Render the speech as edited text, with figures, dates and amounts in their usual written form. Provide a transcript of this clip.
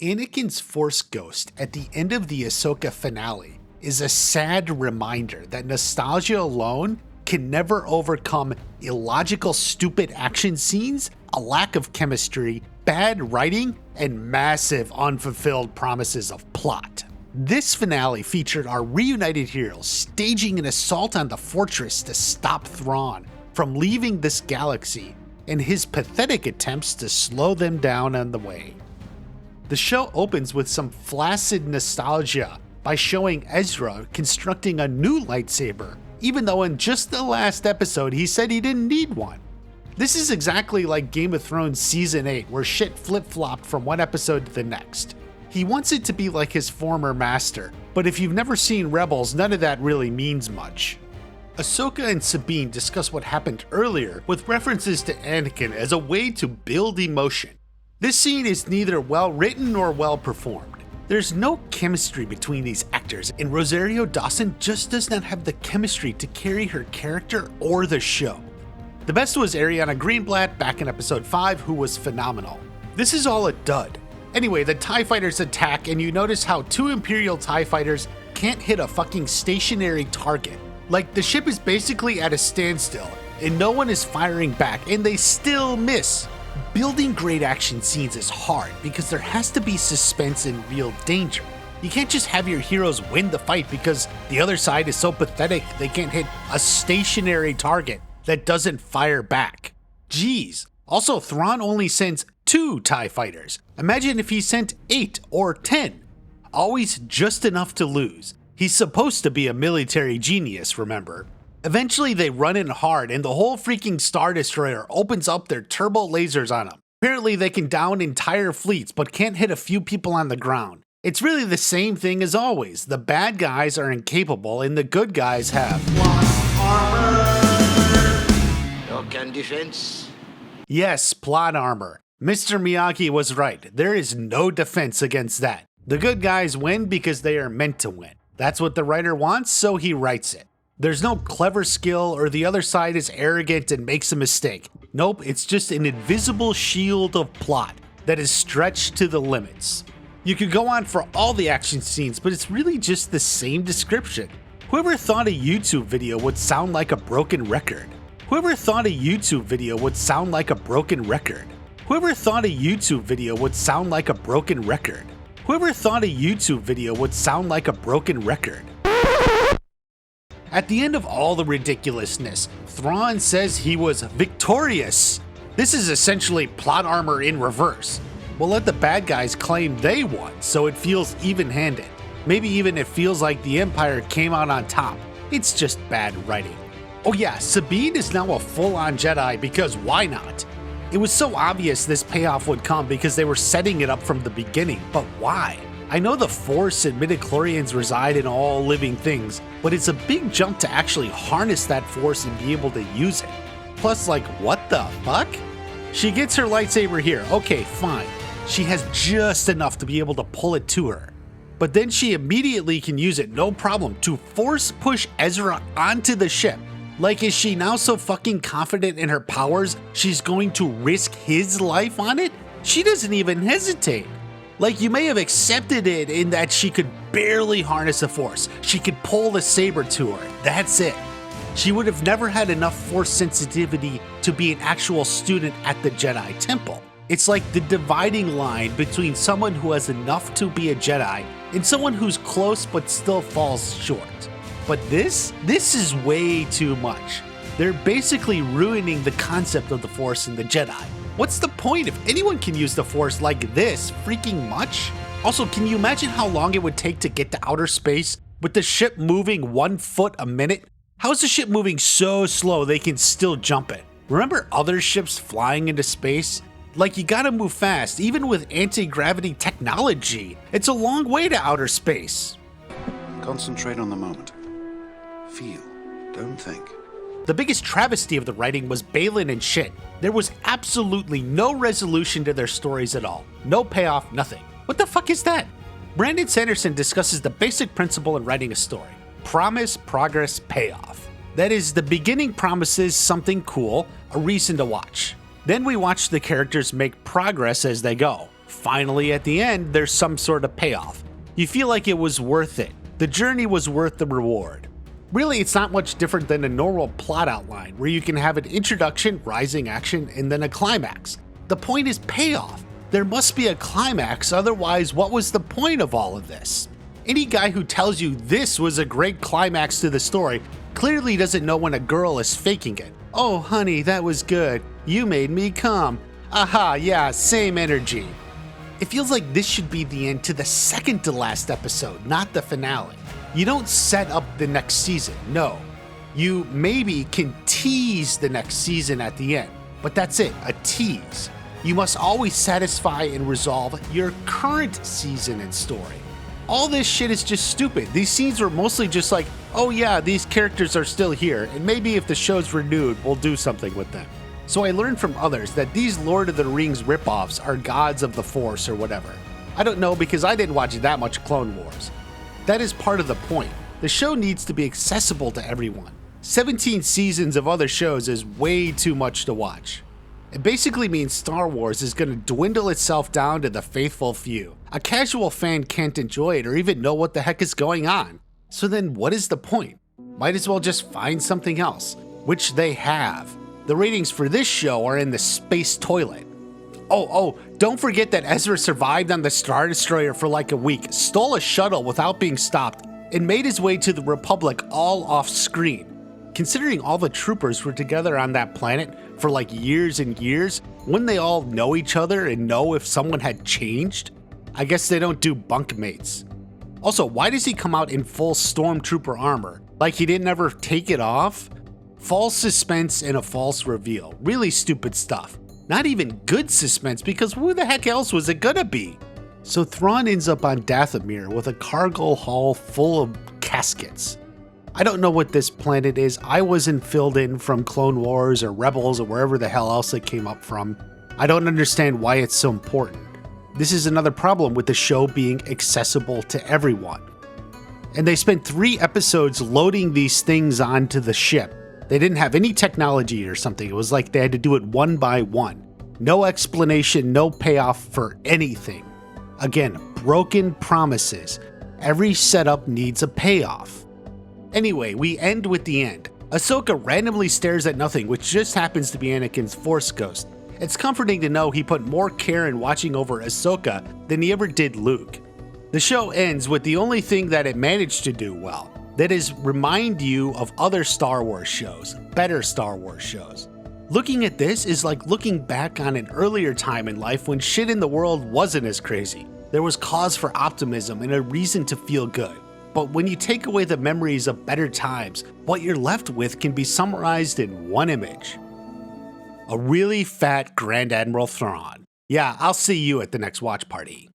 Anakin's Force Ghost at the end of the Ahsoka finale is a sad reminder that nostalgia alone can never overcome illogical, stupid action scenes, a lack of chemistry, bad writing, and massive unfulfilled promises of plot. This finale featured our reunited heroes staging an assault on the fortress to stop Thrawn from leaving this galaxy and his pathetic attempts to slow them down on the way. The show opens with some flaccid nostalgia by showing Ezra constructing a new lightsaber, even though in just the last episode he said he didn't need one. This is exactly like Game of Thrones Season 8, where shit flip-flopped from one episode to the next. He wants it to be like his former master, but if you've never seen Rebels, none of that really means much. Ahsoka and Sabine discuss what happened earlier with references to Anakin as a way to build emotion. This scene is neither well written nor well performed. There's no chemistry between these actors, and Rosario Dawson just does not have the chemistry to carry her character or the show. The best was Ariana Greenblatt back in episode 5, who was phenomenal. This is all a dud. Anyway, the TIE fighters attack, and you notice how 2 Imperial TIE fighters can't hit a fucking stationary target. Like, the ship is basically at a standstill, and no one is firing back, and they still miss. Building great action scenes is hard because there has to be suspense and real danger. You can't just have your heroes win the fight because the other side is so pathetic they can't hit a stationary target that doesn't fire back. Jeez. Also, Thrawn only sends 2 TIE fighters. Imagine if he sent 8 or 10. Always just enough to lose. He's supposed to be a military genius, remember? Eventually they run in hard and the whole freaking Star Destroyer opens up their turbo lasers on them. Apparently they can down entire fleets but can't hit a few people on the ground. It's really the same thing as always. The bad guys are incapable and the good guys have No can defense. Yes, plot armor. Mr. Miyagi was right. There is no defense against that. The good guys win because they are meant to win. That's what the writer wants, so he writes it. There's no clever skill or the other side is arrogant and makes a mistake. Nope, it's just an invisible shield of plot that is stretched to the limits. You could go on for all the action scenes, but it's really just the same description. Whoever thought a YouTube video would sound like a broken record? Whoever thought a YouTube video would sound like a broken record? Whoever thought a YouTube video would sound like a broken record? Whoever thought a YouTube video would sound like a broken record? At the end of all the ridiculousness, Thrawn says he was victorious. This is essentially plot armor in reverse. We'll let the bad guys claim they won, so it feels even-handed. Maybe even it feels like the Empire came out on top. It's just bad writing. Oh yeah, Sabine is now a full-on Jedi because why not? It was so obvious this payoff would come because they were setting it up from the beginning, but why? I know the Force and midichlorians reside in all living things, but it's a big jump to actually harness that Force and be able to use it. Plus, like, what the fuck? She gets her lightsaber here, okay, fine. She has just enough to be able to pull it to her. But then she immediately can use it, no problem, to force push Ezra onto the ship. Like, is she now so fucking confident in her powers, she's going to risk his life on it? She doesn't even hesitate. Like, you may have accepted it in that she could barely harness the Force. She could pull the saber to her. That's it. She would have never had enough Force sensitivity to be an actual student at the Jedi Temple. It's like the dividing line between someone who has enough to be a Jedi and someone who's close but still falls short. But this is way too much. They're basically ruining the concept of the Force and the Jedi. What's the point if anyone can use the Force like this freaking much? Also, can you imagine how long it would take to get to outer space with the ship moving 1 foot a minute? How is the ship moving so slow they can still jump it? Remember other ships flying into space? Like, you gotta move fast, even with anti-gravity technology. It's a long way to outer space. Concentrate on the moment. Feel, don't think. The biggest travesty of the writing was Baylan and Shin. There was absolutely no resolution to their stories at all. No payoff, nothing. What the fuck is that? Brandon Sanderson discusses the basic principle in writing a story. Promise, progress, payoff. That is, the beginning promises something cool, a reason to watch. Then we watch the characters make progress as they go. Finally, at the end, there's some sort of payoff. You feel like it was worth it. The journey was worth the reward. Really, it's not much different than a normal plot outline, where you can have an introduction, rising action, and then a climax. The point is payoff. There must be a climax, otherwise what was the point of all of this? Any guy who tells you this was a great climax to the story clearly doesn't know when a girl is faking it. Oh honey, that was good. You made me come. Aha, yeah, same energy. It feels like this should be the end to the second to last episode, not the finale. You don't set up the next season, no. You maybe can tease the next season at the end, but that's it, a tease. You must always satisfy and resolve your current season and story. All this shit is just stupid. These scenes were mostly just like, oh yeah, these characters are still here, and maybe if the show's renewed, we'll do something with them. So I learned from others that these Lord of the Rings ripoffs are gods of the Force or whatever. I don't know because I didn't watch that much Clone Wars. That is part of the point. The show needs to be accessible to everyone. 17 seasons of other shows is way too much to watch. It basically means Star Wars is going to dwindle itself down to the faithful few. A casual fan can't enjoy it or even know what the heck is going on. So then what is the point? Might as well just find something else, which they have. The ratings for this show are in the space toilet. Oh, don't forget that Ezra survived on the Star Destroyer for like a week, stole a shuttle without being stopped, and made his way to the Republic all off screen. Considering all the troopers were together on that planet for like years and years, wouldn't they all know each other and know if someone had changed? I guess they don't do bunk mates. Also, why does he come out in full stormtrooper armor? Like he didn't ever take it off? False suspense and a false reveal. Really stupid stuff. Not even good suspense because who the heck else was it gonna be? So Thrawn ends up on Dathomir with a cargo hull full of caskets. I don't know what this planet is. I wasn't filled in from Clone Wars or Rebels or wherever the hell else it came up from. I don't understand why it's so important. This is another problem with the show being accessible to everyone. And they spent 3 episodes loading these things onto the ship. They didn't have any technology or something. It was like they had to do it one by one. No explanation, no payoff for anything. Again, broken promises. Every setup needs a payoff. Anyway, we end with the end. Ahsoka randomly stares at nothing, which just happens to be Anakin's Force ghost. It's comforting to know he put more care in watching over Ahsoka than he ever did Luke. The show ends with the only thing that it managed to do well. That is, remind you of other Star Wars shows, better Star Wars shows. Looking at this is like looking back on an earlier time in life when shit in the world wasn't as crazy. There was cause for optimism and a reason to feel good. But when you take away the memories of better times, what you're left with can be summarized in one image. A really fat Grand Admiral Thrawn. Yeah, I'll see you at the next watch party.